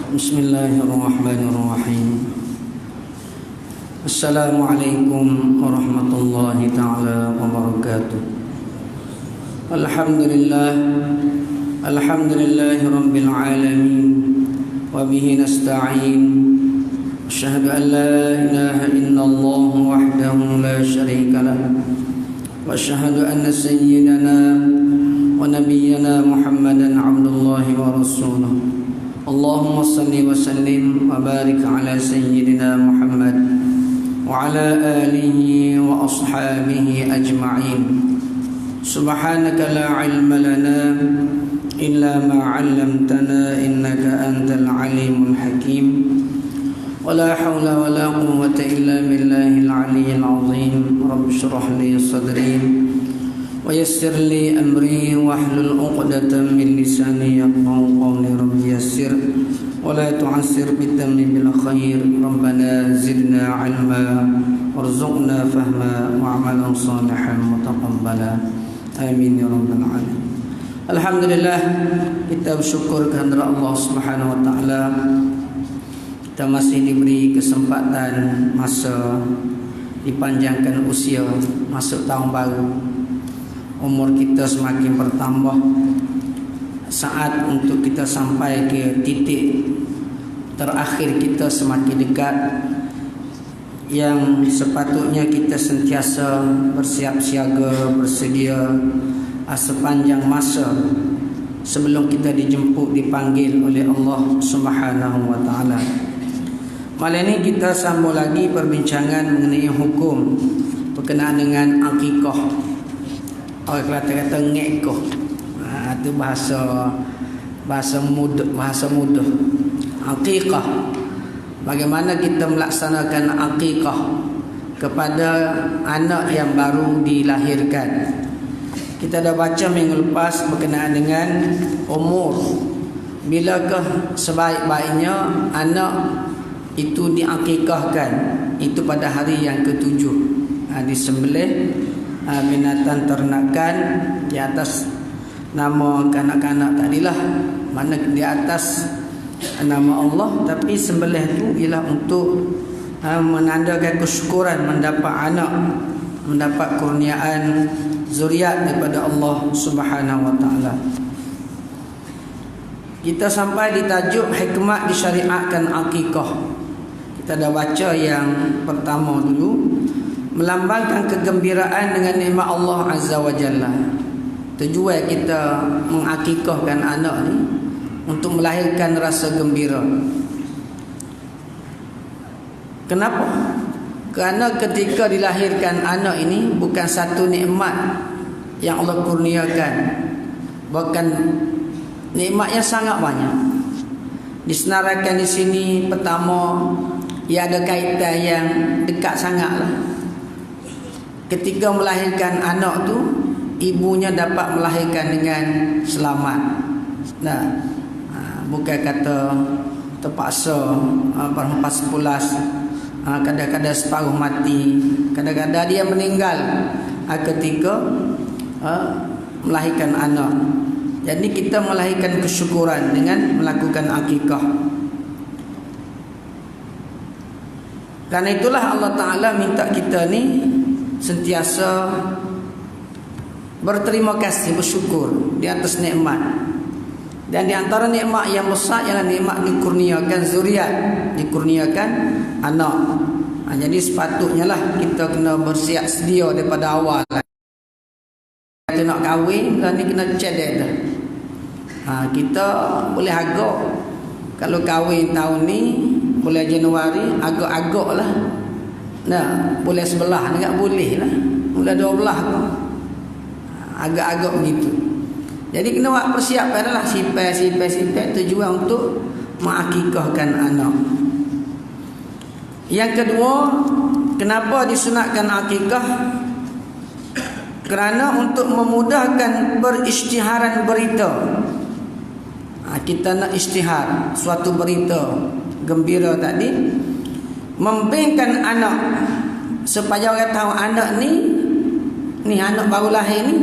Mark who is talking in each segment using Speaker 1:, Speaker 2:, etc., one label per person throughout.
Speaker 1: Bismillahirrahmanirrahim. Assalamualaikum warahmatullahi ta'ala wabarakatuh. Alhamdulillahi rabbil alamin. Wabihi nasta'in. Asyhadu an la ilaha illallah wahdahu la syarika lah. Wa asyhadu anna sayyidana wa nabiyyana Muhammadan abdullahi wa rasuluh. Allahumma salli wa sallim wa barik ala sayyidina Muhammad wa ala alihi wa ashabihi ajma'in. Subhanaka la ilma lana illa ma 'allamtana innaka antal alimul hakim. Wa la hawla wa la quwwata illa billahil aliyyil azim. Rabbi shrah li sadri wa yassir li amri wahlul 'uqdatam min lisani yafqahu qawli. Rabbi yassir wa la tu'assir bitammi bil khair. Rabbana zidna 'ilma warzuqna fahma wa 'amalan salihan mutaqabbala. Amin ya rabbal alamin. Alhamdulillah, kita bersyukur kehadrat Allah Subhanahu wa taala. Kita masih diberi kesempatan masa, dipanjangkan usia, masuk tahun baru. Umur kita semakin bertambah. Saat untuk kita sampai ke titik terakhir kita semakin dekat, yang sepatutnya kita sentiasa bersiap siaga, bersedia sepanjang masa sebelum kita dijemput, dipanggil oleh Allah Subhanahu wa taala. Malam ini kita sambung lagi perbincangan mengenai hukum berkenaan dengan akikah. Orang Kelantan kata ngekoh. Itu bahasa mudah. Akikah. Bagaimana kita melaksanakan akikah kepada anak yang baru dilahirkan. Kita dah baca minggu lepas berkenaan dengan umur. Bilakah sebaik-baiknya anak itu diakikahkan? Itu pada hari yang ke-7. Disembelih binatang ternakan di atas nama kanak-kanak tadilah, mana di atas nama Allah, tapi sembelih itu ialah untuk menandakan kesyukuran mendapat anak, mendapat kurniaan zuriat daripada Allah Subhanahu wa taala. Kita sampai di tajuk hikmah disyariatkan akikah. Kita dah baca yang pertama dulu, melambangkan kegembiraan dengan nikmat Allah Azza wa Jalla. Tujuan kita mengakikahkan anak ni untuk melahirkan rasa gembira. Kenapa? Kerana ketika dilahirkan anak ini bukan satu nikmat yang Allah kurniakan, bahkan nikmat yang sangat banyak. Disenaraikan di sini pertama, ia ada kaitan yang dekat sangatlah. Ketika melahirkan anak tu, ibunya dapat melahirkan dengan selamat. Nah, bukan kata terpaksa berhempas pulas, kadang-kadang separuh mati, kadang-kadang dia meninggal ketika melahirkan anak. Jadi kita melahirkan kesyukuran dengan melakukan akikah. Karena itulah Allah Ta'ala minta kita ni sentiasa berterima kasih, bersyukur di atas nikmat. Dan di antara nikmat yang besar ialah nikmat dikurniakan zuriat, dikurniakan anak. Jadi sepatutnya lah kita kena bersiap sedia daripada awal. Kita nak kahwin, ni kena cedek dah. Kita boleh agak, kalau kahwin tahun ni bulan Januari, agak-agak lah. Nah, bulan 11 ni tak boleh lah. Bulan 12 tu agak-agak begitu. Jadi kena buat persiapan adalah simpan tujuan untuk mengakikahkan anak. Yang kedua, kenapa disunatkan akikah? Kerana untuk memudahkan perisytiharan berita. Kita nak isytihar suatu berita gembira tadi, membimbingkan anak supaya orang tahu anak ni anak baru lahir ni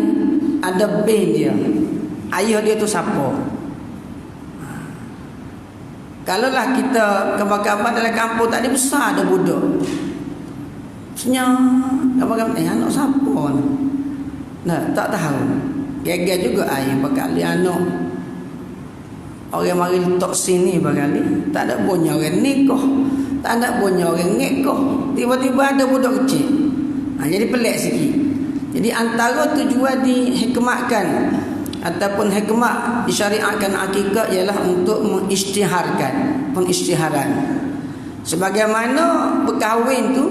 Speaker 1: ada bin dia, ayah dia tu siapa. Kalaulah kita kabar-kabar dalam kampung tadi besar ada budak. Senyap kabar-kabar anak siapa ni? Nah, tak tahu. Gegar juga ai bakali anak. Orang mari letak sini bakali, tak ada bunyi orang nikah, tak ada bunyi orang ngekah. Tiba-tiba ada budak kecil. Jadi pelik sikit. Jadi antara tujuan dihikmatkan ataupun hikmat disyariatkan akikah ialah untuk pengisytiharan. Sebagaimana berkahwin tu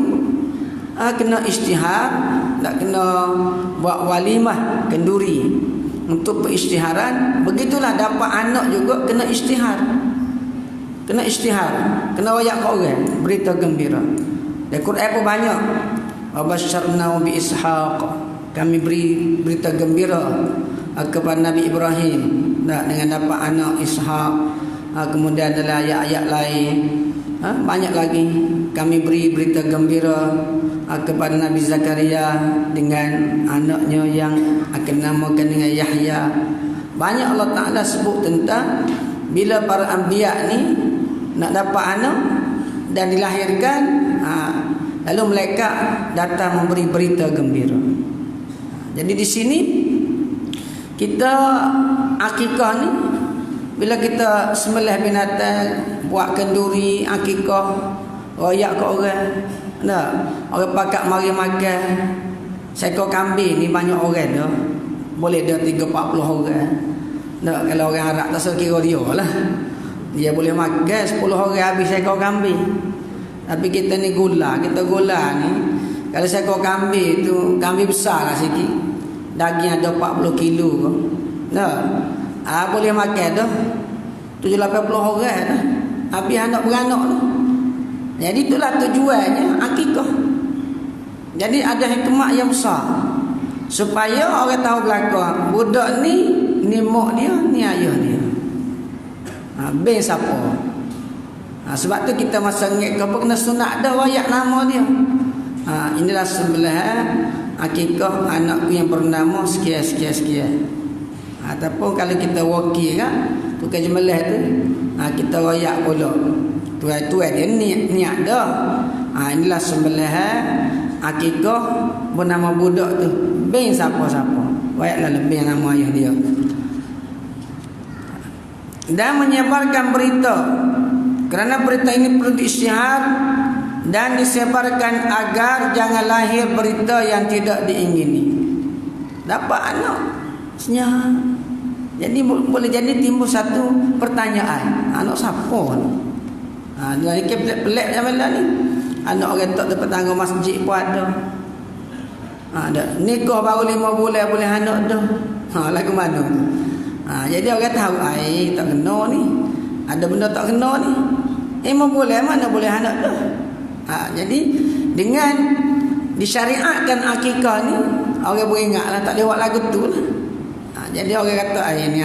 Speaker 1: kena isytihar, tak kena buat walimah kenduri untuk pengisytiharan. Begitulah dapat anak juga kena isytihar. Kena isytihar, kena royak ke orang, berita gembira. Di Quran pun banyak. Wa basyarna bi Ishaq, kami beri berita gembira kepada Nabi Ibrahim dengan dapat anak Ishaq. Kemudian adalah ayat-ayat lain, banyak lagi. Kami beri berita gembira kepada Nabi Zakaria dengan anaknya yang akan namakan dengan Yahya. Banyak Allah Ta'ala sebut tentang bila para anbiya ni nak dapat anak dan dilahirkan, lalu mereka datang memberi berita gembira. Jadi di sini kita akikah ni, bila kita sembelih binatang, buat kenduri akikah, royak ke orang. Orang pakat mari makan seekor kambing ni banyak orang dah. Boleh dah 30-40 orang. Kalau orang Arab tak sekira dia lah. Dia boleh makan 10 orang habis seekor kambing. Tapi kita ni gula ni, kalau seekor kambing tu, kambing besar lah sikit, daging ada 40 kilo ke. Boleh makan dah 70-80 orang dah. Habis anak beranak tu. Jadi itulah tujuannya akikah. Jadi ada hikmah yang besar supaya orang tahu belakang budak ni mak dia, ni ayah dia. Ben siapa? Sebab tu kita masa ngek apa kena sunat dah royak nama dia. Inilah sembelihan akikah anakku yang bernama sekian. Ataupun kalau kita wakil kan, tukar jemalah tu, kita royak pula. Tuan-tuan dia niat dah. Inilah sembelihan akikah bernama budak tu. Ben siapa-siapa. Royaklah lebih nama ayah dia. Dan menyebarkan berita, kerana berita ini perlu diisytihar dan disebarkan agar jangan lahir berita yang tidak diingini. Dapat anak senyap. Jadi boleh jadi timbul satu pertanyaan, anak siapa ni? Dari pelik-pelik zaman ni. Anak orang tak dapat tangga masjid pun ada. Ada nikah baru 5 bulan boleh anak dah. Lagu mana? Jadi orang tahu tak kena ni. Ada benda tak kena ni. 5 bulan mana boleh anak dah. Jadi dengan disyariatkan akikah ni, orang beringatlah tak lewat lagu tu lah. Jadi orang kata ni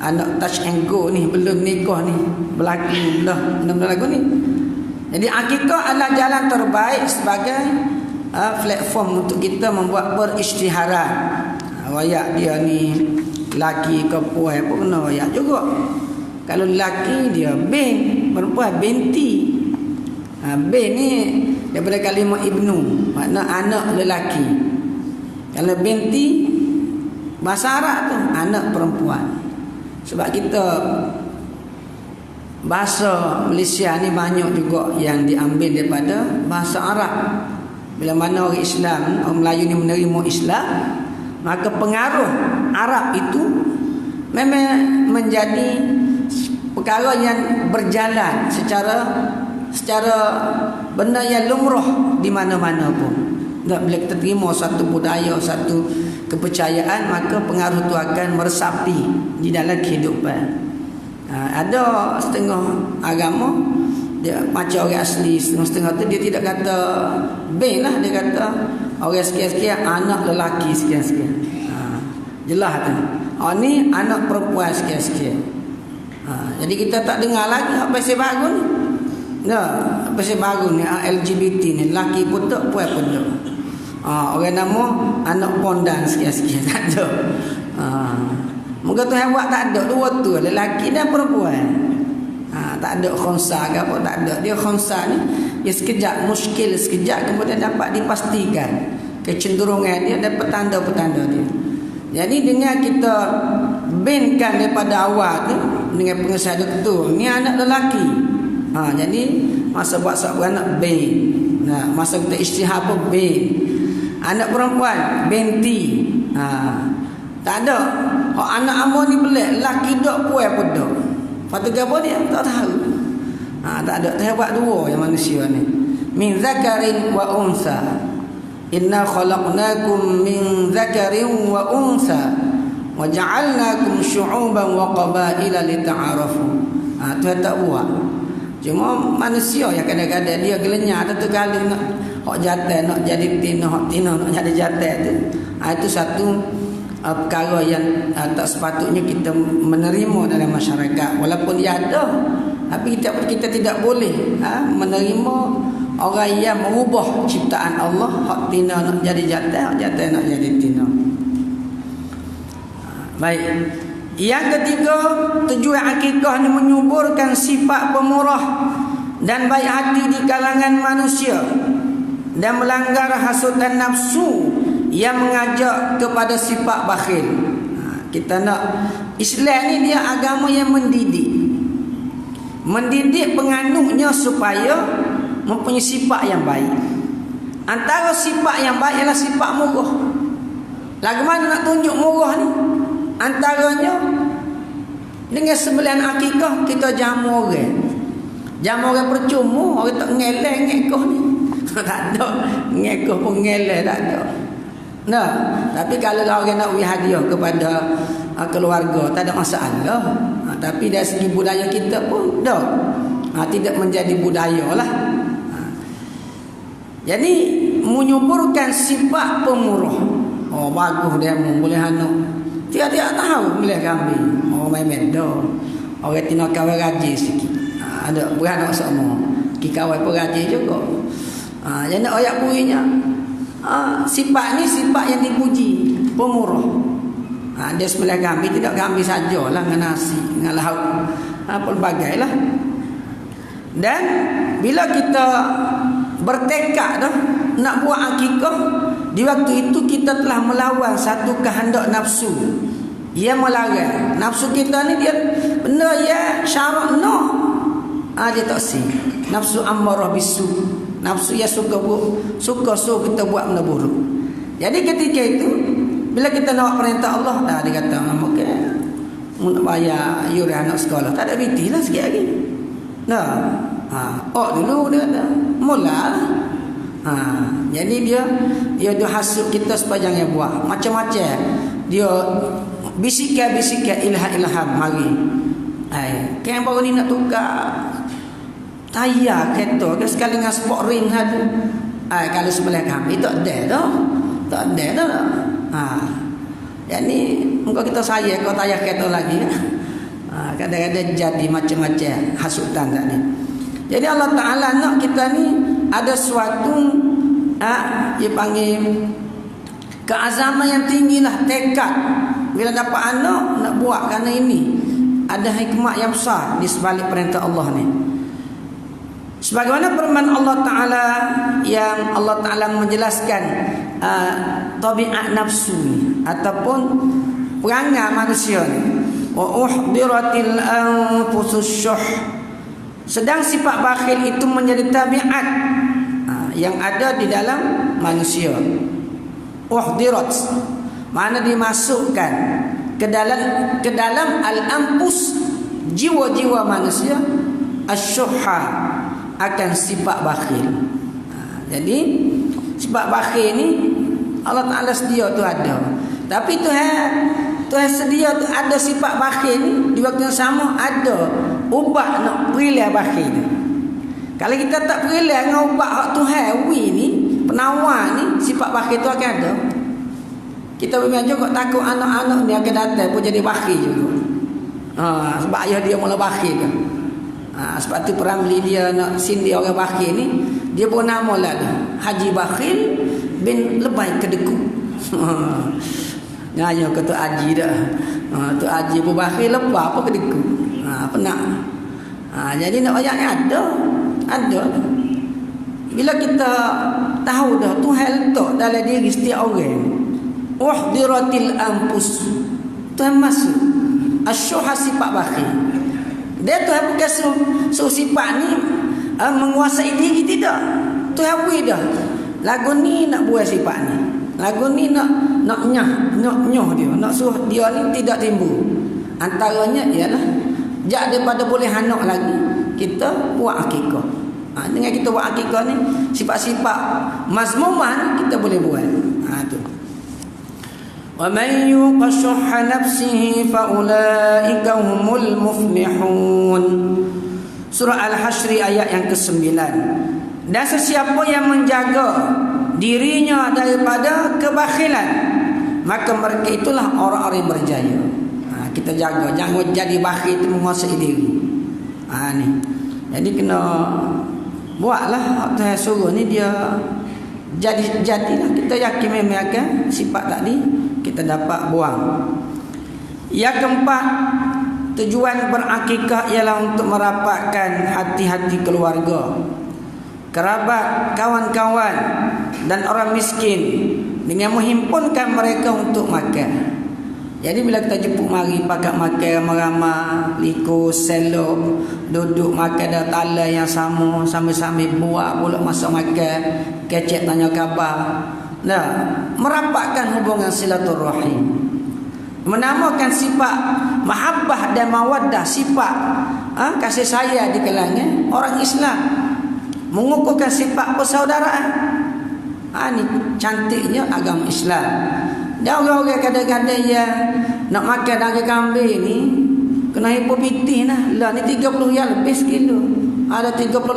Speaker 1: anak touch and go ni, belum nikah ni, berlaku dah benda lagu ni. Jadi akikah adalah jalan terbaik sebagai platform untuk kita membuat perisytiharan. Royak dia ni laki ke perempuan pun kena royak juga. Kalau laki dia bin, perempuan binti. Bin ni daripada kalimah ibnu, makna anak lelaki. Kalau binti bahasa Arab tu anak perempuan. Sebab kita bahasa Malaysia ni banyak juga yang diambil daripada bahasa Arab. Bila mana orang Islam, orang Melayu ni menerima Islam, maka pengaruh Arab itu memang menjadi perkara yang berjalan secara benda yang lumrah di mana-mana pun. Bila kita terima satu budaya, satu kepercayaan, maka pengaruh itu akan meresapi di dalam kehidupan. Ada setengah agama dia macam orang asli, setengah-setengah tu dia tidak kata bin lah, dia kata orang sekian-sekian anak lelaki sekian-sekian. Jelas tu. Ni anak perempuan sekian-sekian. Jadi kita tak dengar lagi apa yang baru ni. Apa yang baru ni LGBT ni, lelaki putuk, perempuan putuk. Orang nama anak pondan sekian-sekian tak ada. Moga Tuhan buat tak ada dua tu, lelaki dan perempuan. Tak ada khonsa ke apa, tak ada. Dia khonsa ni dia sekejap muskil, sekejap kemudian dapat dipastikan kecenderungan dia, dapat tanda-tanda dia. Jadi dengan kita binkan daripada awal tu dengan pengesahan doktor, ni anak lelaki. Jadi masa buat sok beranak bin. Nah, masa kita isytihar pun bin. Anak perempuan binti. Tak ada. Anak amor ni pelik, lelaki dok puai pun dok. Patu gapo dia tak tahu. Tak ada. Dia buat dua yang manusia ni. Min zakarin wa unsa. Inna khalaqnakum min zakarin wa unsa wa ja'alnakum syu'uban wa qabaila lita'arafu. Tuhan tak buat. Cuma manusia yang kadang-kadang dia gelenyah satu kali nak hak jatah, nak jadi tina, hak tina nak jadi jatah tu. Itu satu perkara yang tak sepatutnya kita menerima dalam masyarakat. Walaupun dia ada, tapi kita tidak boleh menerima orang yang mengubah ciptaan Allah, hak tina nak jadi jatah, hak jatah nak jadi tina. Baik. Yang ketiga, tujuan akikah ini menyuburkan sifat pemurah dan baik hati di kalangan manusia dan melanggar hasutan nafsu yang mengajak kepada sifat bakhil. Kita nak Islam ni dia agama yang mendidik penganutnya supaya mempunyai sifat yang baik. Antara sifat yang baik ialah sifat murah. Lagu mana nak tunjuk murah ni? Antaranya dengan sembilan akikah kita jamu orang. Jamu orang percuma, orang tak ngeleh ngekoh ni. Tak ada. Ngekoh pun ngeleh tak ada. Nah, tapi kalau orang nak beri hadiah kepada keluarga tak ada masalah. Tapi dari segi budaya kita pun dah tidak menjadi budaya lah. Jadi menyuburkan sifat pemurah. Bagus dia boleh hanuk. Tiada tahu milih kambing. Main medo. Orang tina kawan gaji sikit. Ada beranak sama. Ki kawan pun gaji juga. Jadi ayat bunyinya sifat ni sifat yang dipuji, pemurah. Dia sembelih kambing tidak kambing sajalah dengan nasi, dengan lauk, pelbagai lah. Dan bila kita bertekad dah nak buat akikah, di waktu itu kita telah melawan satu kehendak nafsu yang melarang. Nafsu kita ni dia benda ya syarat no. Dia tak si. Nafsu ammarah bisu. Nafsu ya suka suruh kita buat benda buruk. Jadi ketika itu bila kita nak perintah Allah, dia kata okey, nak bayar yuran anak sekolah. Tak ada biti lah sikit lagi. Dulu dia kata mula. Jadi dia tu hasut kita sepanjang yang buat macam-macam. Dia bisikan ilham mari. Kan baru ni nak tukar tayar kereta ke sekali dengan sport ring hadu. Kalau sebelah kami tak ada dah. Tak ada dah. Jadi muka kita saya kau tayar kereta lagi. Kadang-kadang jadi macam-macam hasutan tadi. Jadi Allah Ta'ala nak kita ni ada suatu dia panggil keazaman yang tinggi lah, tekad. Bila dapat anak nak buat kerana ini ada hikmah yang besar di sebalik perintah Allah ni. Sebagaimana firman Allah Ta'ala yang Allah Ta'ala menjelaskan tabiat nafsu ni ataupun perangai manusia ni. Wa uhdiratil anfusus syuh. Sedang sifat bakhil itu menjadi tabiat yang ada di dalam manusia. Uhdirat mana dimasukkan ke dalam al-anfus, jiwa-jiwa manusia, asyuhha akan sifat bakhil. Jadi sifat bakhil ni Allah Ta'ala sedia tu ada. Tapi Tuhan sedia tu ada sifat bakhil ni, di waktu yang sama ada ubat nak perilah bakhil ni. Kalau kita tak perilah dengan ubat hak Tuhan ni, penawar ni, sifat bakhil tu akan ada. Kita memang juga takut anak-anak ni akan datang pun jadi bakhil juga. Sebab ayah dia mula bakhil kan. Sebab tu peramli dia nak sindir orang bakhil ni, dia pun nama lah dia Haji Bakhil bin Lebay Kedeku. Ngaya ke tu Haji dah. Tu Haji pun bakhil lepas apa Kedeku. Penat. Jadi nak ayat ni ada. Bila kita tahu dah Tuhan letak dalam diri setiap orang, uhdiratil anfus, Tuhan masuk asyuha sifat bakhil. Dia Tuhan bukan suruh sifat ni menguasai diri, tidak. Tuhan beri dah. Lagu ni nak buat sifat ni. Lagu ni nak nyoh dia. Nak suruh dia ni tidak timbul. Antaranya ialah daripada boleh hanak lagi, kita buat akikah. Dengan kita buat akikah ni, sifat-sifat mazmumah kita boleh buat. Tu. Wa man yuqa shuhha nafsihi fa ulaika humul muflihun. Surah Al-Hasyr ayat yang ke-9. Dan sesiapa yang menjaga dirinya daripada kebakhilan, maka mereka itulah orang-orang yang berjaya. Kita jaga, jangan jadi bakhil itu menguasai diri. Ni. Jadi kena buatlah Tuhan suruh ni, dia jadilah. Kita yakin memang akan sifat tadi kita dapat buang. Yang keempat, tujuan berakikah ialah untuk merapatkan hati-hati keluarga, kerabat, kawan-kawan dan orang miskin dengan menghimpunkan mereka untuk makan. Jadi bila kita jemput mari pakat makan ramai-ramai, likus, selop, duduk makan dah tala yang sama, sambil-sambil buat pula masa makan, kecek tanya khabar. Merapatkan hubungan silaturahim. Menamakan sifat mahabbah dan mawaddah, sifat kasih sayang di kalangan orang Islam. Mengukuhkan sifat persaudaraan. Ni cantiknya agama Islam. Dan orang-orang kadang-kadang yang nak makan daging kambing ni kena hipopitis lah ni 30 yang lebih sekilo. Ada 38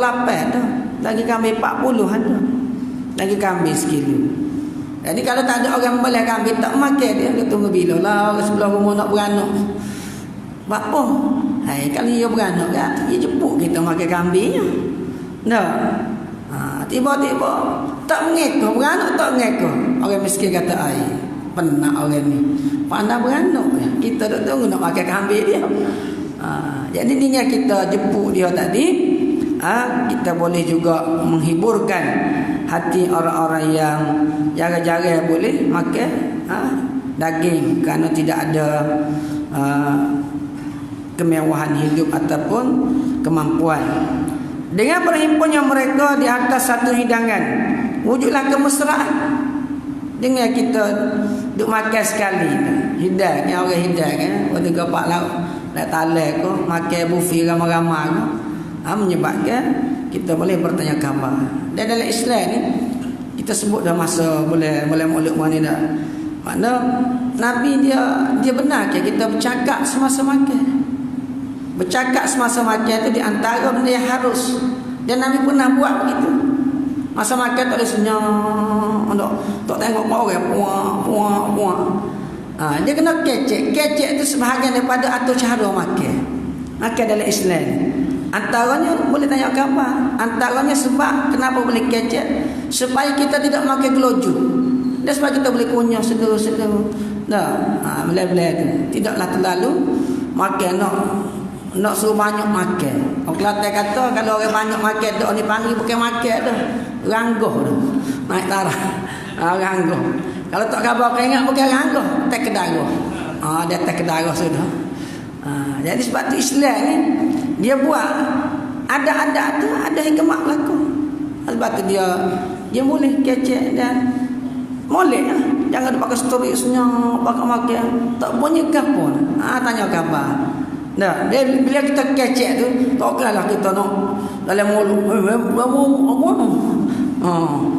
Speaker 1: dah. Daging kambing 40 ada. Daging kambing sekilo. Jadi kalau tak ada orang belah kambing tak makan, dia tunggu bila lah orang sebelah rumah nak beranak. Apa? Kalau dia beranak kan, dia jemput kita makan kambingnya. Tiba-tiba tak mengekor, beranak tak mengekor. Orang miskin kata air. Penat orang ni. Pandai beranak. Kita duk tunggu nak makan kambing dia. Jadi dengan kita jemput dia tadi, kita boleh juga menghiburkan hati orang-orang yang jarang-jarang boleh makan daging kerana tidak ada kemewahan hidup ataupun kemampuan. Dengan berhimpunnya mereka di atas satu hidangan, wujudlah kemesraan. Dengan kita duk makan sekali, hidang, yang orang hidang waktu gapak lauk nak talak ko, makan buffet ramai-ramai ko, menyebabkan kita boleh bertanya khabar. Dan dalam Islam ni kita sebut dah masa boleh mulut mana dah. Makna Nabi dia benar ke kita bercakap semasa makan. Bercakap semasa makan tu di antara benda yang harus. Dan Nabi pernah buat begitu. Masa makan tak ada senyum, tak tengok orang puak. Dia kena kecek. Kecek itu sebahagian daripada atur cara makan. Makan dalam Islam. Antaranya boleh tanya khabar. Antaranya sebab kenapa boleh kecek, supaya kita tidak makan geloju. Dan supaya kita boleh kunyah sedul-sedul. Belai-belai tu. Tidaklah terlalu makan nak suruh banyak makan. Orang Kelantan kata kalau orang banyak makan dak ni panggil bukan makan dah. Ranggoh dah. Naik tarah. Ranggoh. Kalau tak khabar kau ingat bukan ranggoh, tak kedarah. Dia tak kedarah sudah. Jadi sebab tu Islam ni dia buat ada tu ada hikmah berlaku. Sebab tu dia boleh kecek dan molek lah. Jangan dia pakai story senyum, pakai makan. Tak punya pun. Tanya khabar. Dia bila kita kecek tu, takkanlah kita nak dalam mulut.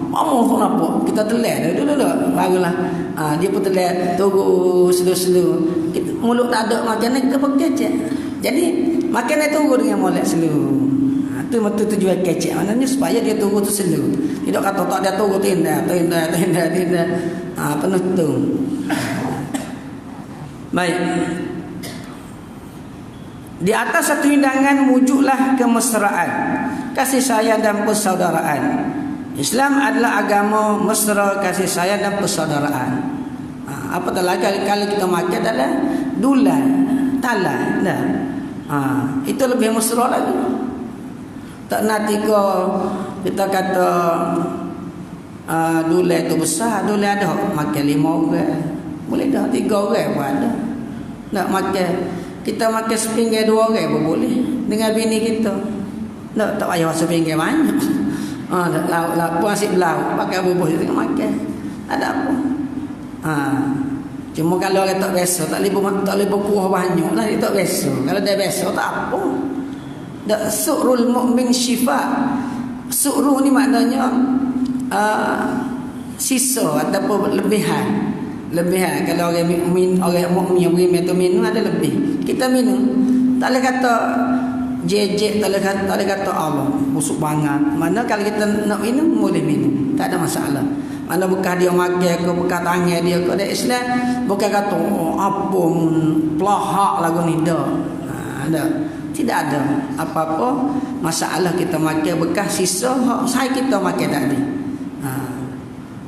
Speaker 1: Apa kenapa? Kita telan dulu. Barulah. Dia pun telan tunggu slow. Mulut tak ada makanan kita pun kecek. Jadi makanan tunggu dengan mulut slow. Itu betul tujuan kecek. Maknanya supaya dia tunggu tu slow. Tidak kata tak dia tunggu tindak. Penuh tu. Baik. Di atas satu hidangan wujudlah kemesraan, kasih sayang dan persaudaraan. Islam adalah agama mesra, kasih sayang dan persaudaraan. Apatah lagi kalau kita makan adalah dulan, talan. Itu lebih mesra lagi. Tak nak tiga kita kata dulai tu besar, dulai ada makan 5 orang. Boleh dah 3 orang pun ada. Nak makan kita makan sepinggan 2 orang pun boleh dengan bini kita. Tak payah sepinggan banyak. Lauk pun asyik belauk, pakai bubur kita makan. Ada apa? Cuma kalau orang tak biasa, tak boleh berkuah banyak lah, dia tak biasa. Kalau dia biasa tak apa. Dak su'rul mu'min syifa. Su'ru ni maknanya sisa ataupun lebihan. Lebihan kalau orang mukmin, orang mukmin yang beriman tu minum ada lebih. Kita minum. Tak boleh kata jejek, tak boleh kata Allah busuk banget. Mana kalau kita nak minum boleh minum. Tak ada masalah. Mana bekas dia makan ke, bekas tangan dia ke, dia Islam bukan kata apa pelahak lagu ni dah. Ada. Tidak ada apa-apa masalah kita makan bekas sisa saya kita makan tadi.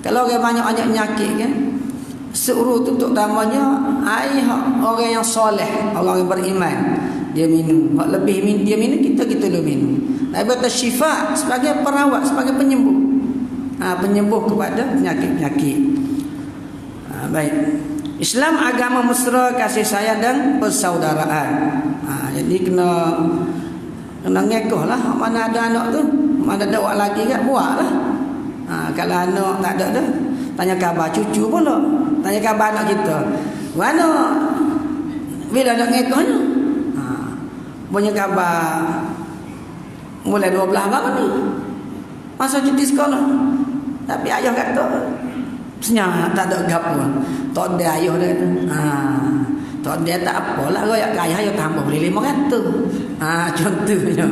Speaker 1: Kalau orang banyak-banyak penyakit kan, suruh tu terutamanya orang yang soleh, orang yang beriman, dia minum. Hak lebih dia minum, kita lebih minum. Nabi kata syifa sebagai perawat, sebagai penyembuh. Penyembuh kepada penyakit-penyakit. Baik. Islam agama mesra, kasih sayang dan persaudaraan. Jadi kena ngekoh lah. Mana ada anak tu, mana ada awak lagi kan, buat lah. Kalau anak tak ada dah, tanya khabar cucu pula. Tanya khabar anak kita. Mana bila nak ngekohnya? Punya khabar mulai 12 baru ni. Masa cuti sekolah. Tapi ayah kata senyap, tak ada gapo. Tak ada ayah dia kata. Tak ada tak apalah, royak ke ayah tambah beli 500. Contohnya.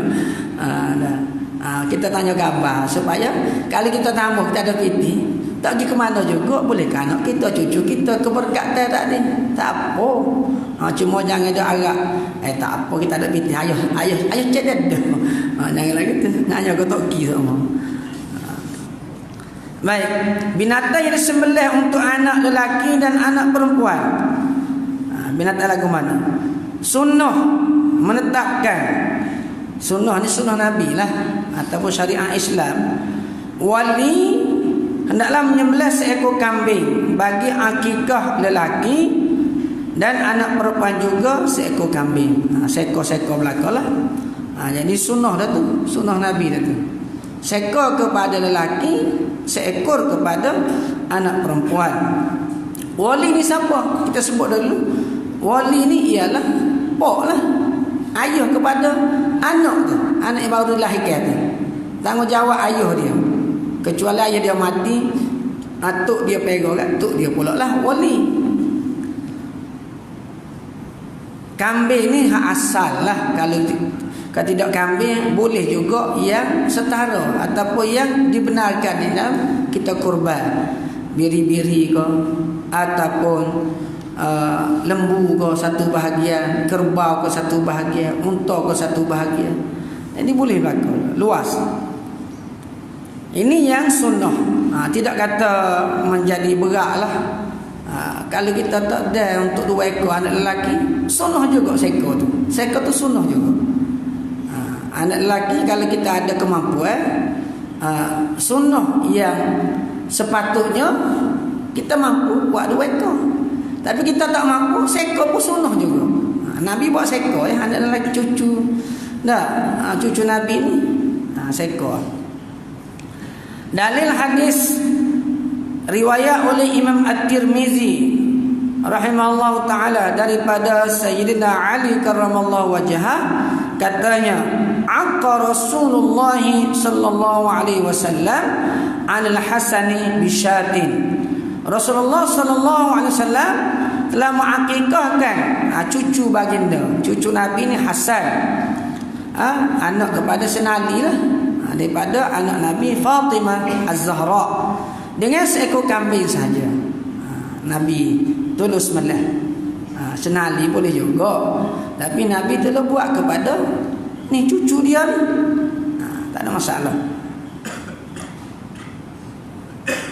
Speaker 1: Kita tanya khabar supaya kali kita tambah kita ada piti, tak pergi ke mana juga boleh ke anak kita, cucu kita keberkatan tadi. Tak apa. Cuma jangan ada agak tak apa kita ada piti, ayah cek dah. Jangan lagi tu. Nanya kau tak ki semua. Baik, binatang yang disembelih untuk anak lelaki dan anak perempuan. Binatang lagu mana? Sunnah menetapkan. Sunnah ni sunnah Nabi lah, ataupun syariat Islam. Wali hendaklah menyembelih seekor kambing bagi akikah lelaki, dan anak perempuan juga seekor kambing. Seekor belakang lah. Jadi sunnah dah tu, sunnah Nabi dah tu. Seekor kepada lelaki, seekor kepada anak perempuan. Wali ni siapa? Kita sebut dulu. Wali ni ialah pok lah, ayah kepada anak tu, anak yang baru dilahirkan tu. Tanggungjawab ayah dia. Kecuali ayah dia mati, atuk dia pegang kan, atuk dia pula lah wali. Kambing ni hak asal lah. Kalau tidak kambing, boleh juga yang setara ataupun yang dibenarkan di dalam kita kurban. Biri-biri ke, ataupun lembu ke satu bahagian, kerbau ke satu bahagian, unta ke satu bahagian. Jadi boleh berlaku luas. Ini yang sunnah. Tidak kata menjadi berat lah. Kalau kita tak ada untuk 2 ekor anak lelaki, sunnah juga seekor tu. Seekor tu sunnah juga. Anak lelaki kalau kita ada kemampuan, sunnah yang sepatutnya kita mampu buat 2 ekor. Tapi kita tak mampu, seekor pun sunnah juga. Nabi buat seekor anak lelaki cucu. Cucu Nabi ni seekor. Dalil hadis riwayat oleh Imam At-Tirmizi rahimahullah ta'ala daripada Sayyidina Ali karramallahu wajhah, katanya aqqa Rasulullah sallallahu alaihi wasallam 'anil Hasani bisyatin. Rasulullah sallallahu alaihi wasallam telah mengakikahkan cucu baginda, cucu Nabi ni Hasan, anak kepada Senali lah, daripada anak Nabi Fatimah Az-Zahra, dengan seekor kambing saja. Nabi tulus melah. Senali boleh juga, tapi Nabi telah buat kepada ni cucu dia ni. Tak ada masalah.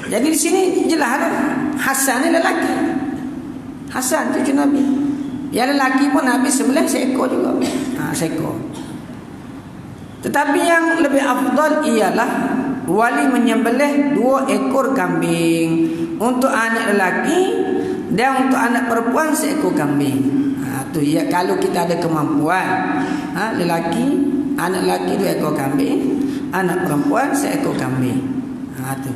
Speaker 1: Jadi di sini jelas ada Hasan ni lelaki. Hasan cucu Nabi. Yang lelaki pun Nabi sebelah seekor juga. seekor. Tetapi yang lebih afdal ialah wali menyembelih 2 ekor kambing untuk anak lelaki dan untuk anak perempuan seekor kambing. Tu ya, kalau kita ada kemampuan, lelaki, anak lelaki 2 ekor kambing, anak perempuan seekor kambing. Tu.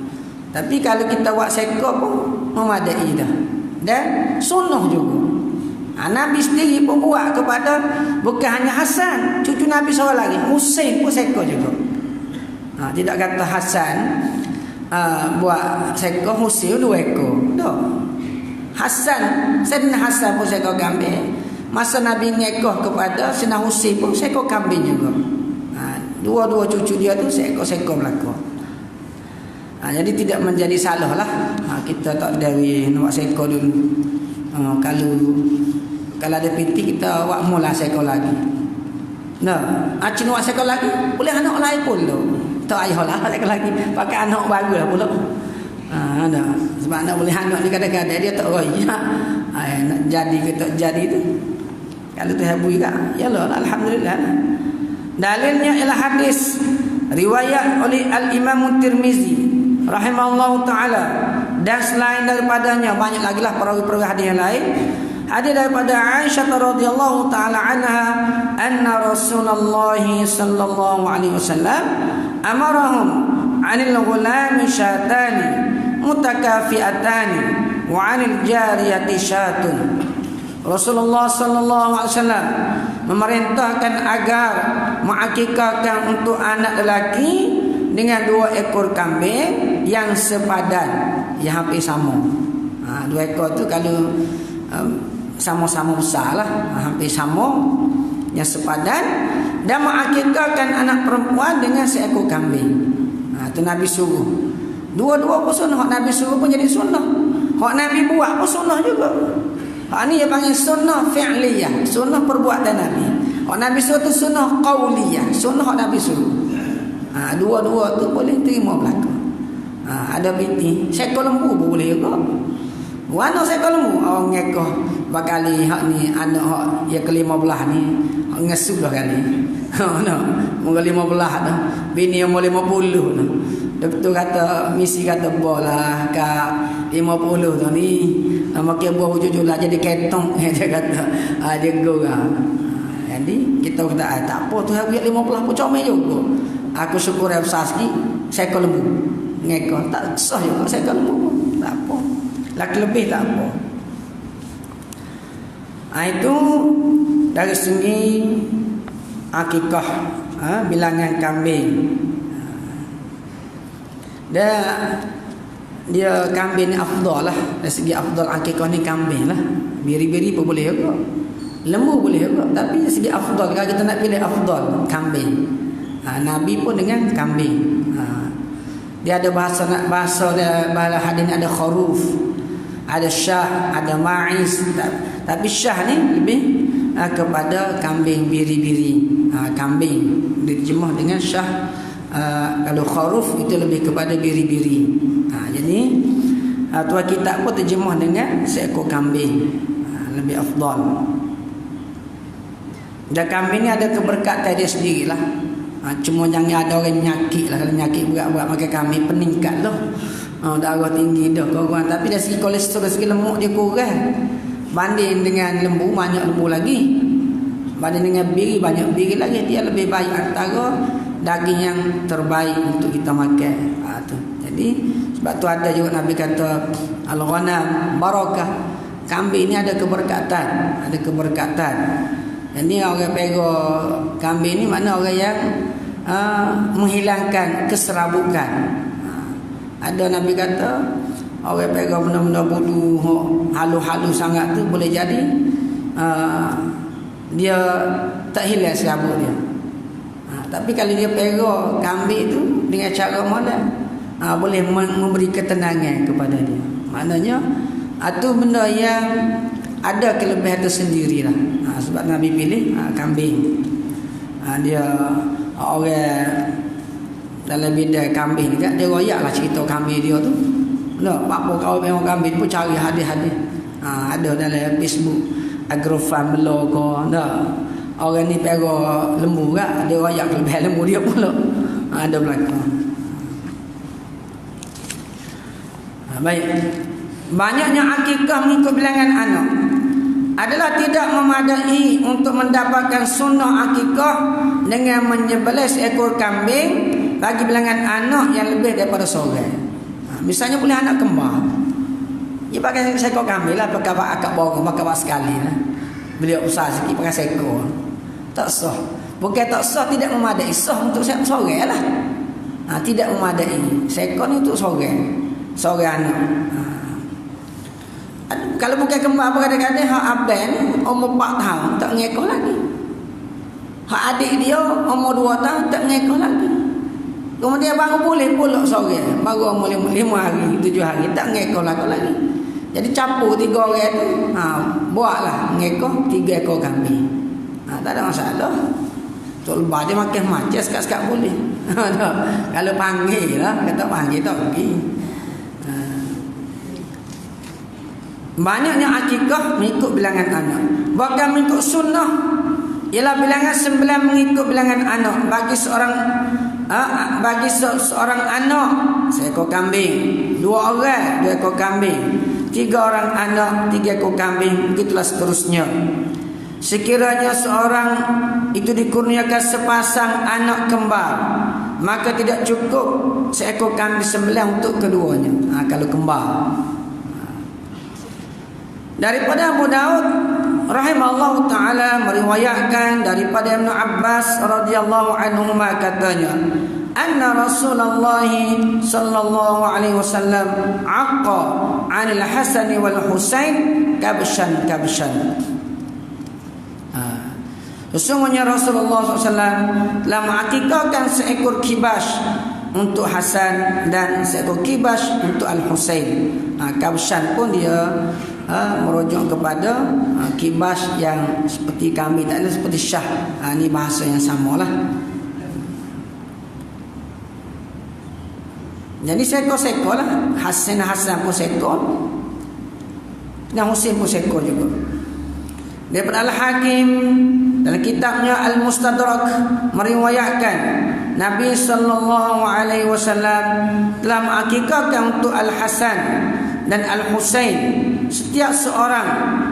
Speaker 1: Tapi kalau kita buat seekor pun memadai dah. Dan sunnah juga. Nabi sendiri pun buat kepada bukan hanya Hasan, cucu Nabi seorang lagi, Husain pun seekor juga. Tidak kata Hasan buat seekor, Husain 2 ekor. Dah. Hasan, Sayyidina Hasan pun seekor kambing. Masa Nabi ngekor kepada Sayyidina Husain pun seekor kambing juga. Dua-dua cucu dia tu seekor-seekor berlaku. Jadi tidak menjadi salah lah. Kita tak dari nak seekor dulu. Kalau ada piti kita buat mula seekor lagi. Nah, acin buat seekor lagi, boleh anak lain pun lo. Tak ayah lah seekor lagi. Pakai anak baru lah pula. Ada. Sebab anak boleh anak ni kadang-kadang dia tak roy. Nak jadi ke tak jadi tu. Kalau tu habui kan, yalah alhamdulillah. Dalilnya ialah hadis riwayat oleh Al-Imam Tirmizi rahimahullahu taala, dan selain daripadanya banyak lagi lah perawi-perawi hadis yang lain. Hadis daripada Aisyah radhiyallahu taala anha, anna Rasulullah sallallahu alaihi wasallam amarahum 'anil ghulami syatani mutakafiatani wa 'anil jariyati syatun. Rasulullah sallallahu alaihi wasallam memerintahkan agar mengakikahkan untuk anak lelaki dengan 2 ekor kambing yang sepadan, yang hampir sama. 2 ekor tu kalau sama-sama besar lah, hampir sama, yang sepadan, dan mengakikahkan anak perempuan dengan seekor kambing. Itu Nabi suruh. Dua-dua pun sunnah. Nabi suruh pun jadi sunnah. Hak Nabi buat pun sunnah juga. Hak ni dia panggil sunnah fi'liyah, sunnah perbuatan Nabi. Hak Nabi suruh tu sunnah qauliyah, sunnah hak Nabi suruh. Dua-dua tu boleh terima berlaku. Ada binti seekor lembu pun boleh juga. Mana seekor lembu orang ngekoh bakali hak ni anak hak yang ke-15 ni ngesuh dah kali. Mungkin 15 dah. Bini yang 50 dah. Doktor kata, misi kata bola kak 50 tu ni makin buah wujud lah jadi ketong. Dia kata dia gurau. Jadi kita kata tak apa tu habis 50 pun comel juga. Aku syukur ya besar sikit seekor lembu ngekor tak sah juga seekor lembu tak apa, laki lebih tak apa. Itu dari segi akikah, bilangan kambing. Dia kambing ni afdal lah. Dari segi afdal akikah ni kambing lah. Biri-biri pun boleh juga, lembu boleh juga. Tapi dari segi afdal, kalau kita nak pilih afdal, kambing. Nabi pun dengan kambing. Dia ada bahasa dia hadis ada kharuf, ada syah, ada ma'iz. Tapi syah ni lebih kepada kambing biri-biri. Kambing diterjemah dengan syah. Kalau kharuf itu lebih kepada biri-biri. Jadi tuan kitab pun terjemah dengan seekor kambing, lebih afdal. Dan kambing ni ada keberkatan dia sendirilah. Cuma jangan ada orang nyakit lah. Kalau nyakit berat-berat makan kambing peningkat lah. Darah tinggi dah korang. Tapi dari segi kolesterol, dari segi lemak dia kurang. Banding dengan lembu, banyak lembu lagi. Banding dengan biri, banyak biri lagi. Dia lebih baik antara daging yang terbaik untuk kita makan. Jadi sebab tu ada juga Nabi kata al-ghanam barakah. Kambing ni ada keberkatan, ada keberkatan. Jadi orang pegang kambing ni makna orang yang menghilangkan keserabukan. Ada Nabi kata orang pegang benda-benda bulu halu-halu sangat tu boleh jadi dia tak hilang serabut dia. Tapi kalau dia pegang kambing tu dengan cara mana boleh memberi ketenangan kepada dia. Maknanya itu benda yang ada kelebihan tersendiri lah. Sebab Nabi pilih kambing. Dia orang dalam bidang kambing ni kan, dia royak lah cerita kambing dia tu. Apa kau memang kambing pun cari hadis-hadis. Ada dalam Facebook Agrofarm Blog ke. orang ni pera lembu kan, ada royak kelebihan lembu dia pula. Ada belakang. Baik. Banyaknya akikah mengikut bilangan anak adalah tidak memadai untuk mendapatkan sunnah akikah dengan menyembelih seekor kambing bagi bilangan anak yang lebih daripada seorang. Misalnya boleh anak kembar, dia pakai seekor kambing lah, pakai akak borong, pakai sekali lah. Beliau besar sikit pakai seekor. Tak sah. Bukan tak sah, tidak memadai. Sah untuk seorang lah. Tidak memadai. Seekor ni untuk seorang anak. Kalau bukan kembar kadang-kadang hak abang umur 4 tahun tak ngekor lagi. Hak adik dia umur 2 tahun tak ngekor lagi. Kemudian baru boleh pulak seorang, baru umur 5 hari, 7 hari tak ngekor lagi. Jadi campur 3 orang tu, buatlah ngekor 3 ekor kambing. Tak ada masalah. Tok lebah dia makan macam sekat-sekat boleh. Kalau panggil lah, kata panggil tak pergi. Banyaknya akikah mengikut bilangan anak. Bahkan mengikut sunnah ialah bilangan 9 mengikut bilangan anak. Bagi seorang anak seekor kambing, 2 orang 2 ekor kambing, 3 orang anak 3 ekor kambing, begitulah seterusnya. Sekiranya seorang itu dikurniakan sepasang anak kembar, maka tidak cukup seekor kambing sembelih untuk keduanya. Kalau kembar. Daripada Abu Daud rahimahullah ta'ala meriwayatkan daripada Ibn Abbas radhiyallahu anhu katanya, anna Rasulullah sallallahu alaihi wasallam aqqa 'anil Hasan wal Husain kabshan. Sesungguhnya Rasulullah SAW telah mengakikahkan seekor kibas untuk Hasan dan seekor kibas untuk Al-Husain. Kabshan pun dia merujuk kepada kibas yang seperti kambing, tak ada seperti syah. Ini bahasa yang samalah. Jadi seekor-seekor lah. Hasan pun seekor, dan Husain pun seekor juga. Daripada Al-Hakim dalam kitabnya Al-Mustadrak meriwayatkan Nabi sallallahu alaihi wasallam telah mengakikahkan untuk Al-Hasan dan Al-Husain setiap seorang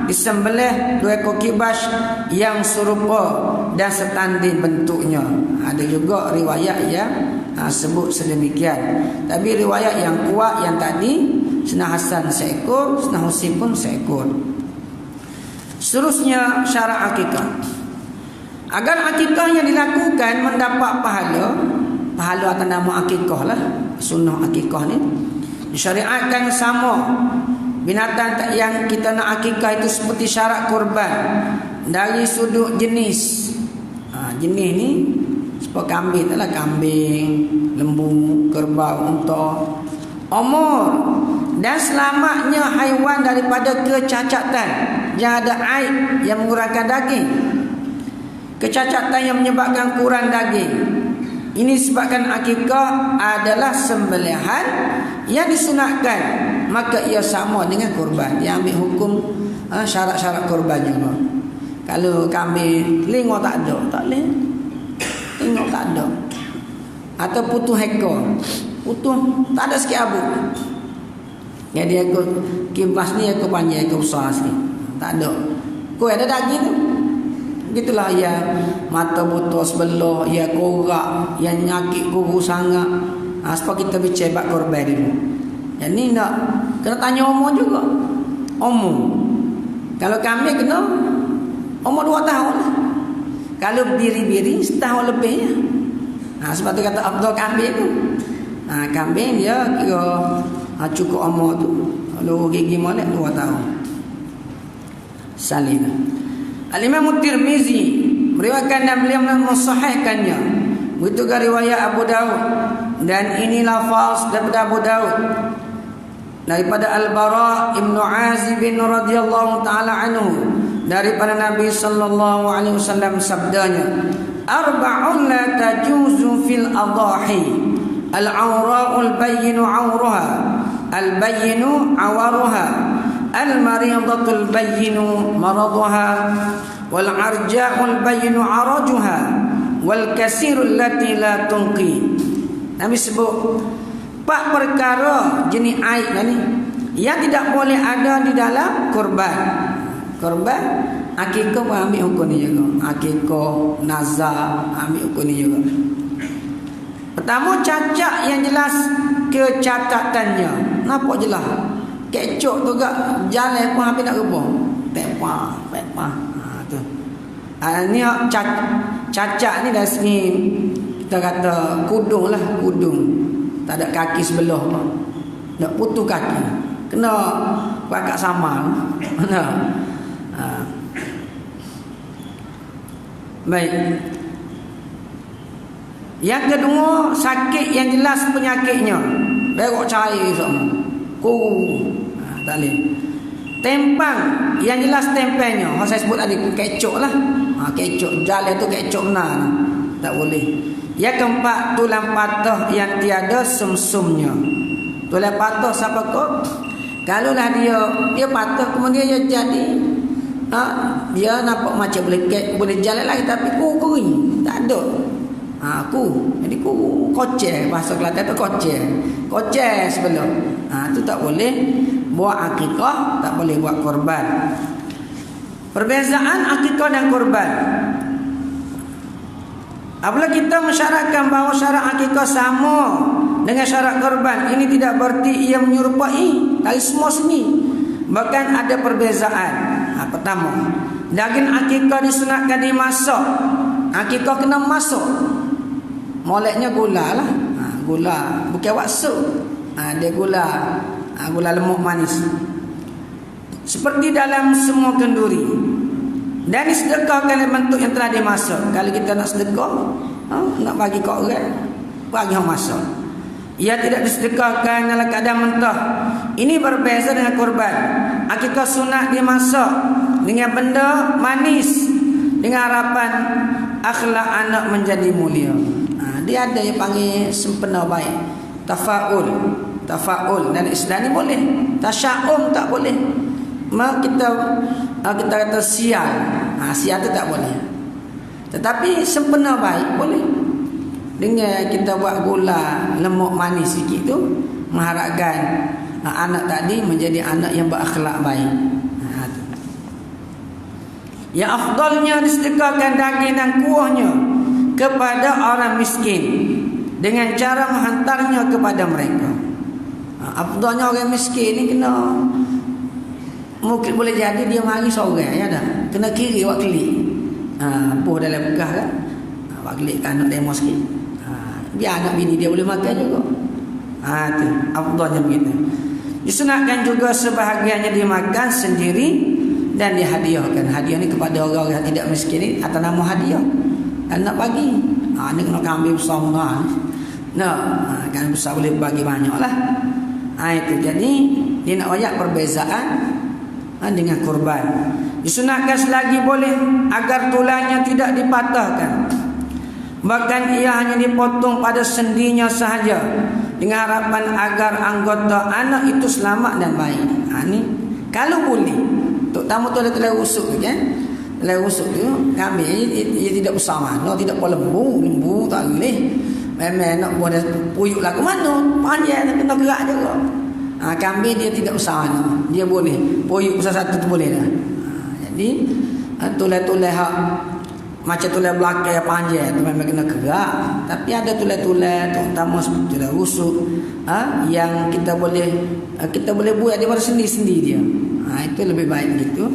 Speaker 1: disembelih 2 ekor kibas yang serupa dan setanding bentuknya. Ada juga riwayat yang sebut sedemikian. Tapi riwayat yang kuat yang tadi, Sena Hasan seekor, Sena Husain pun seekor. Seterusnya syarat akikah. Agar akikah yang dilakukan mendapat pahala atas nama akikah lah, sunnah akikah ni disyariatkan sama. Binatang yang kita nak akikah itu seperti syarat kurban dari sudut jenis. Jenis ni seperti kambing, taklah kambing, lembu, kerbau, unta. Umur dan selamatnya haiwan daripada kecacatan yang ada aib yang mengurangkan daging. Kecacatan yang menyebabkan kurang daging. Ini sebabkan akikah adalah sembelihan yang disunatkan, maka ia sama dengan kurban. Dia ambil hukum syarat-syarat kurban juga. Kalau kambing lingok tak ada, tak boleh. Lingok tak ada. Atau putus ekor, putus tak ada sikit abu. Jadi ekor kibas ni ekor panjang, ekor besar sikit. Tak ada. Kau ada daging tu. Begitulah yang mata buta sebelah, yang korak, yang nyakit kuku sangat. Sebab kita bicara bab korban dulu. Yang ni nak kena tanya umur juga. Umur. Kalau kami kena umur 2 tahun. Kalau biri-biri setahun lebih. Sebab tu kata Abdul kambing tu. Kambing dia kira cukup umur tu. Kalau gigi molek 2 tahun. Salina. Al-Imam Tirmizi meriwayatkan dan beliau mensahihkannya. Begitu juga riwayat Abu Daud, dan ini lafaz daripada Abu Daud daripada Al-Bara Ibn Azib radhiyallahu taala anhu daripada Nabi sallallahu alaihi wasallam sabdanya, arba'un la tajuzu fil adahi al-awra'ul bayyinu 'awruha al-bayyinu 'awaruha al-maridatul bayyinu maraduha wal arja'ul bayyinu arajuha wal kasirul lati la tunqi. Nabi sebut 4 perkara jenis aib ni yang tidak boleh ada di dalam korban. Korban akikah pun ambil hukum ni juga. Akikah, nazar ambil hukum ni juga. Pertama, cacat yang jelas kecatatannya. Nampak jelas. Kecok tu gak jalan pun habis nak rebah. Pepah. Tu. Ni cacat ni dari segi kita kata kudung lah, kudung. Tak ada kaki sebelah pun. Nak putus kaki. Kena pakak sama. Mana? Baik. Yang kedua, sakit yang jelas penyakitnya. Berok cair semua. Tak boleh. Tempang yang jelas tempelnya. Saya sebut tadi kecok lah. Kecok jalan tu kecok benar. Tak boleh. Yang keempat, tulang patah yang tiada sumsumnya. Tulang patah siapa kau? Kalaulah dia patah kemudian dia jadi dia nampak macam boleh jalan lagi tapi kering. Tak ada. Jadi koceh, bahasa Kelantan tu koceh sebelum. Tu tak boleh buat akikah, tak boleh buat korban. Perbezaan akikah dan korban. Apabila kita mensyaratkan bahawa syarat akikah sama dengan syarat korban, ini tidak berarti ia menyerupai dari semua seni. Bahkan ada perbezaan. Pertama, daging akikah disunatkan dimasak. Akikah kena masak. Moleknya gula lah. Gula, bukan waksu. Dia gula lemuk manis. Seperti dalam semua kenduri. Dan disedekahkan dalam bentuk yang telah dimasak. Kalau kita nak sedekah, nak bagi ke orang, bagi orang masak. Ia tidak disedekahkan dalam keadaan mentah. Ini berbeza dengan korban. Akikah sunat dimasak dengan benda manis, dengan harapan akhlak anak menjadi mulia. Dia ada yang panggil sempena baik. Tafa'ul dalam Islam ni boleh. Tasya'um tak boleh. Kita kata sial. Sial tu tak boleh. Tetapi sempena baik boleh. Dengan kita buat gula lemuk manis sikit tu, mengharapkan anak tadi menjadi anak yang berakhlak baik. Yang afdalnya disedekahkan daging dan kuahnya kepada orang miskin dengan cara menghantarnya kepada mereka. Afdalnya orang miskin ni kena, mungkin boleh jadi dia mari seorang ya dah. Kena kiri buat kelik. Buah dalam bekah kan. Buat kelik kan anak demo sikit. Biar anak bini dia boleh makan juga. Tu afdalnya begitu. Disunatkan juga sebahagiannya dimakan sendiri dan dihadiahkan. Hadiah ni kepada orang-orang yang tidak miskin ni atas nama hadiah. Dan nak bagi. Ni kena kambing besar murah. Kan besar boleh bagi banyak lah. Itu jadi dia nak ayat perbezaan dengan korban. Disunatkan selagi boleh agar tulangnya tidak dipatahkan. Bahkan ia hanya dipotong pada sendinya sahaja dengan harapan agar anggota anak itu selamat dan baik. Ni kalau boleh. Terutama tu ada telai rusuk tu kan. Telai rusuk tu kambing ia tidak besar mana, tidak pun lembu tak boleh. Memang nak buat puyuk lah ke mana, panjang kena gerak juga. Kambing dia tidak besar mana, dia boleh puyuk besar satu tu boleh dah. Jadi tulai-tulai hak macam tulai belakang yang panjang tu memang kena gerak. Tapi ada tulai-tulai terutama seperti tulai rusuk yang kita boleh buat daripada sendi-sendi dia. Itu lebih baik gitu.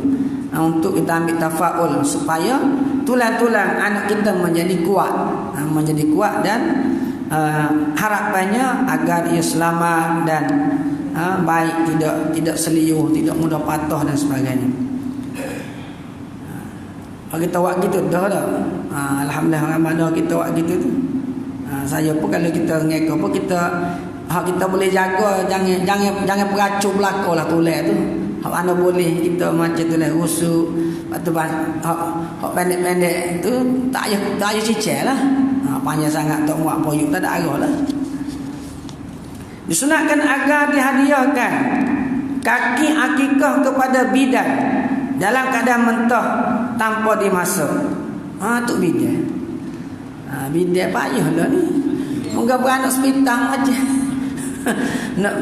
Speaker 1: Untuk kita ambil tafa'ul supaya tulang-tulang anak kita menjadi kuat dan harapannya agar ia selamat dan baik, tidak seliuh, tidak mudah patah dan sebagainya. Kalau kita buat gitu dah. Alhamdulillah mana kita buat gitu tu. Saya pun kalau kita ngekor pun kita boleh jaga, jangan peracun belaka lah tulang tu. Hak mana boleh kita macam tu lah rusuk. Lepas tu hak pendek-pendek tu tak payah cicir lah. Panjang sangat tak muat poyuk tak ada arah lah. Disunatkan agar dihadiahkan kaki akikah kepada bidan dalam keadaan mentah tanpa dimasak. Tu bidan. Bidan payah lah ni. Moga beranak sepitang aja. Nak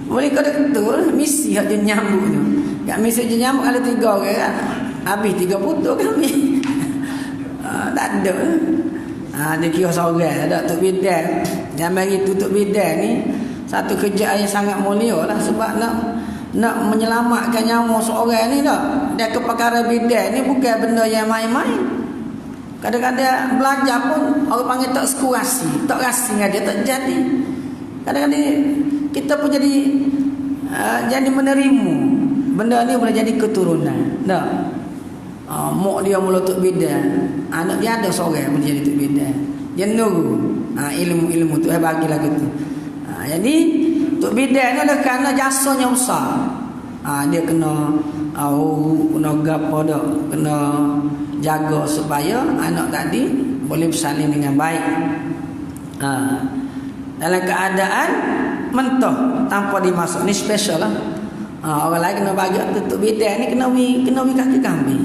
Speaker 1: boleh kau betul misi hak dia nyambuk tu. Kat misi dia nyambuk ada 3 orang kan. Habis 3 putus kami. Tak ada. Dia kira seorang ada tok bidan. Yang bagi tutup bidan ni satu kerja yang sangat mulia lah, sebab nak menyelamatkan nyawa seorang ni dah. Dia kepakaran bidan ni bukan benda yang main-main. Kadang-kadang belajar pun orang panggil tak sekurasi, tak rasi dengan dia, tak jadi. Kadang-kadang kita pun jadi menerima benda ni boleh jadi keturunan. Dah. Mak dia mula tok bidan, anak dia ada seorang boleh jadi tok bidan. Dia nunggu ilmu-ilmu tu bagi lagu tu. Jadi tok bidan ni adalah kerana jasanya besar. Dia kena kena gapo dak, kena jaga supaya anak tadi boleh bersalin dengan baik. Dalam keadaan mentah tanpa dimasak ni special lah. Orang lain kena bagi tok bidan ni kena wi kaki kambing.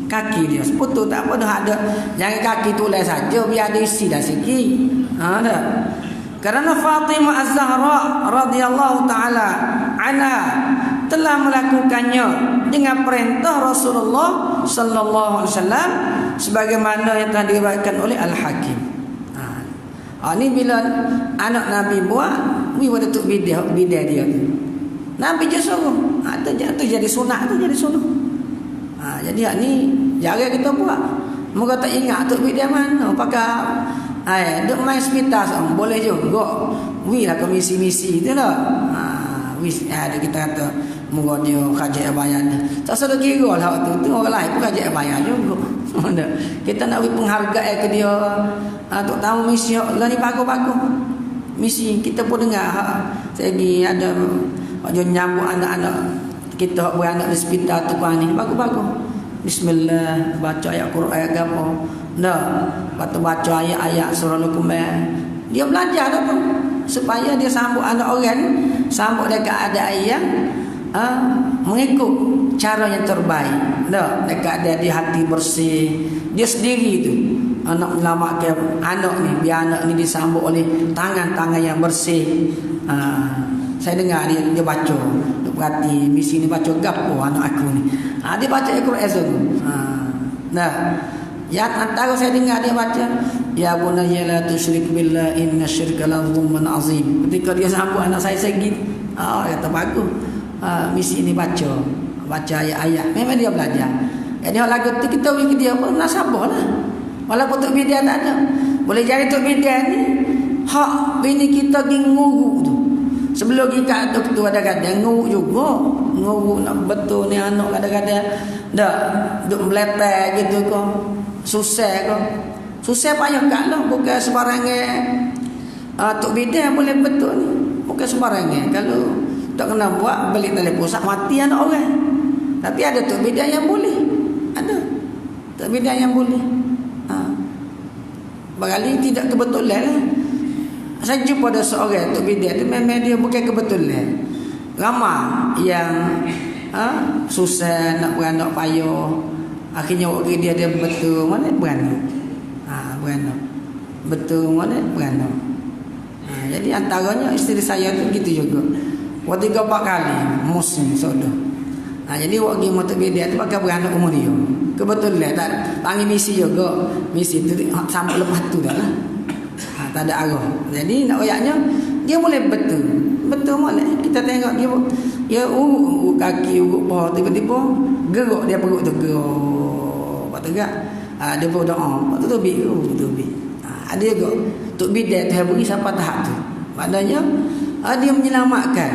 Speaker 1: Kaki dia seputus tak apa dah ada. Jangan kaki tulis saja, biar ada isi dah sikit. Dah. Kerana Fatimah Az-Zahra radhiyallahu taala anha telah melakukannya dengan perintah Rasulullah sallallahu alaihi wasallam sebagaimana yang telah diriwayatkan oleh Al-Hakim. Ni bila anak Nabi buat, we pada tok bidah dia tu. Nabi je suruh. Tu jadi sunat, tu jadi sunat. Jadi ni jarang kita buat. Moga tak ingat tok bidah mana pakai duk main hospital boleh juga. We lah ke misi-misi tu lah. Ada kita kata moga dia kerja bayar. Tak salah kira lah tu orang lain pun kerja bayar juga. Kita nak beri penghargaan ke dia. Tok tahu misi lah ni bagus-bagus. Misi kita pun dengar segi ada dia nyambut anak-anak kita beranak di hospital tu ni bagus-bagus. Bismillah, baca ayat Quran apa. Baca ayat-ayat surah Luqman. Dia belajar apa? Supaya dia sambut anak orang, sambut dia keadaan yang mengikut cara yang terbaik. Dekat dia di hati bersih. Dia sendiri tu anak menyelamatkan anak ni, biar anak ni disambut oleh tangan-tangan yang bersih. Saya dengar dia baca, dia perhati misi ni baca gapo anak aku ni. Dia baca Al-Quran tu. Ya antara saya dengar dia baca, ya bunayya la tusyrik billah inna syirka la zulmun azim. Ketika dia sambut anak saya gitu. Kata bagus. Misi ini baca ayat-ayat. Memang dia belajar. Jadi hal lagu tu kita bagi dia pun nak sabarlah. Walaupun tok bidan tak ada. Boleh jadi tok bidan ni hak bini kita pergi nguruk tu. Sebelum kita tu kadang-kadang nguruk juga. Nguruk nak betul ni anak kadang-kadang dak duk meletak gitu kau. Susah kau. Susah payah kat lah. Bukan sembarangan. Tok bidan boleh betul ni. Bukan sembarangan. Kalau tak kena buat balik tali pusat mati anak orang. Tapi ada tok bidan yang boleh. Ada tok bidan yang boleh. Barangkali tidak kebetulan lah. Saya jumpa ada seorang tok bidan tu memang dia bukan kebetulan. Ramai yang susah nak beranak payah. Akhirnya waktu dia betul mana beranak. Beranak. Betul mana beranak. Jadi antaranya isteri saya tu gitu juga. Waktu 3-4 kali musim sudah. Jadi waktu motor bidan tu pakai beranak umur dia. Kebetulan tak panggil misi juga. Misi tu sampai lepas tu dah lah. Tak ada arah. Jadi nak ayatnya dia boleh betul. Betul boleh. Kita tengok dia urut kaki, urut paha, tiba-tiba geruk dia perut tu geruk. Lepas tu kan dia berdoa. Lepas tu tubik. Ada juga tok bidan tu beri sampai tahap tu. Maknanya dia menyelamatkan.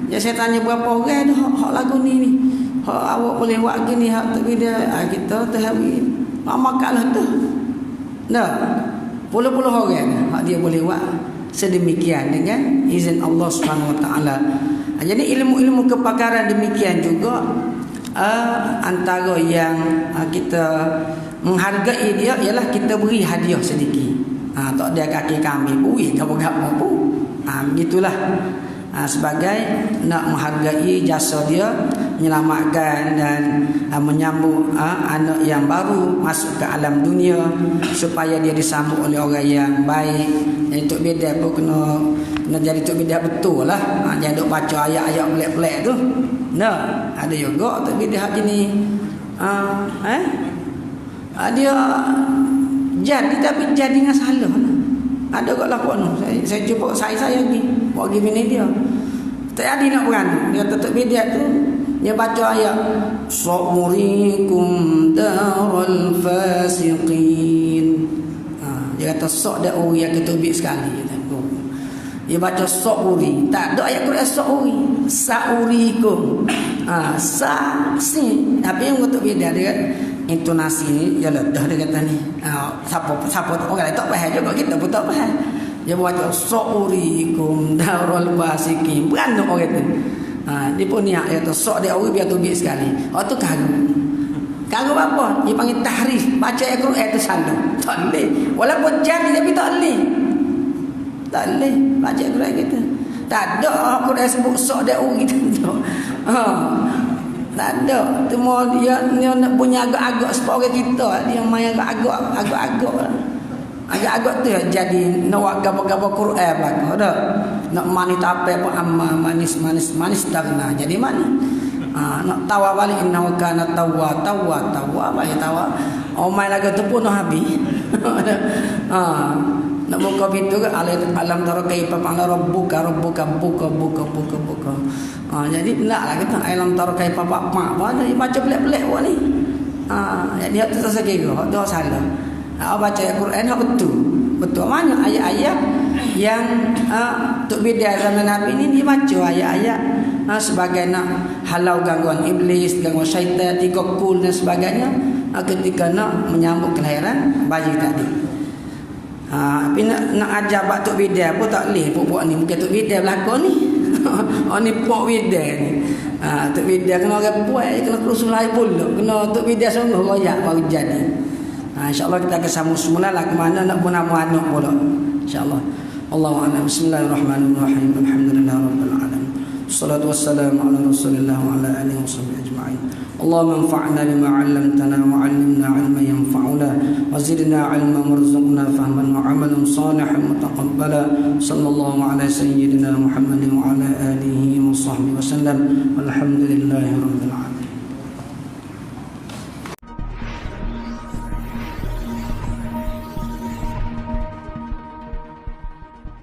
Speaker 1: Ya saya tanya berapa orang dah hak lagu ni. Hak awak boleh buat gini hak tok bidan. Kita tu beri. Makalah tu. Dah. Puluh-puluh orang hak dia boleh buat sedemikian dengan izin Allah Subhanahu Wa Taala. Jadi ilmu-ilmu kepakaran demikian juga antara yang kita menghargai dia ialah kita beri hadiah sedikit. Tak ada kaki kami beri gapo-gapo pun. Begitulah. sebagai nak menghargai jasa dia menyelamatkan dan menyambut anak yang baru masuk ke alam dunia supaya dia disambut oleh orang yang baik. Jadi tok bidah pun kena jadi tok bidah betul lah. Jangan duk baca ayat-ayat pelik-pelik tu. Nah, ada juga tok bidah gini. Dia jadi tapi jadi dengan salah. Ada kat lapuk tu. Saya jumpa saya lagi. Buat pergi bini dia. Tak ada nak berani. Dia tetap bidah tu. Dia baca ayat. Sa'murikum daral fasiqin. Dia kata sok dah uri yang ketubik sekali. Dia baca sa'uri. Tak ada ayat Quran sa'uri. Sa'urikum. Si. Tapi yang untuk bidah dia intonasi ni dia ledah dia kata ni. Siapa orang lain tak faham juga, kita pun tak faham. Dia baca sa'urikum darul fasiqin. Beranak orang tu. Dia pun niat dia tu sok dia uri biar tubik sekali. Tu kagum. Kagum apa? Dia panggil tahrif. Baca Al-Quran tu salah. Tak boleh. Walaupun jadi tapi tak boleh. Tak boleh baca Al-Quran kita. Tak ada Al-Quran sebut sok dia uri tu. Tak ada. Cuma dia nak punya agak-agak supaya orang kita. Dia main agak-agak. Agak-agak tu jadi nak gapa-gapa Quran belaka dah. Nak manis tape apa amma manis dah kena. Jadi manis. Nak tawa balik innahu kana tawa balik tawa. Main lagu tu pun nak habis. Nak buka pintu ke alam tara kaifa fa'ala rabbuka buka. Jadi naklah kita alam tara kaifa fa'ala baca pelik-pelik buat ni. Jadi hak tu tak kira, hak tu salah. Baca Al-Quran hak betul. Mana ayat-ayat yang tok bidah zaman Nabi ni dibaca ayat-ayat sebagai nak halau gangguan iblis, gangguan syaitan, tiga kul dan sebagainya ketika nak menyambut kelahiran bayi tadi. Tapi nak ajar bab tok bidah pun tak boleh puak ni. Mungkin tok bidah belakang ni. Ni puak bidah ni. Tok bidah kena orang puak, kena kerusuh lain pula. Kena tok bidah sungguh royak baru jadi. InsyaAllah kita akan sambung semula lah ke mana nak pun nama anak pula. InsyaAllah. Allahu'ala. Bismillahirrahmanirrahim. Alhamdulillahirabbil alamin. Wassalatu wassalamu ala Rasulillah wa ala alihi washabbihi ajma'in. Allahumma anfa'na bima 'allamtana wa 'allimna 'ilman yanfa'una wa zidna 'ilman warzuqna fahman wa 'amalan salihan mutaqabbala. Sallallahu ala sayyidina Muhammadin wa ala alihi wa sahbihi wa sallam. Walhamdulillahirabbil alamin.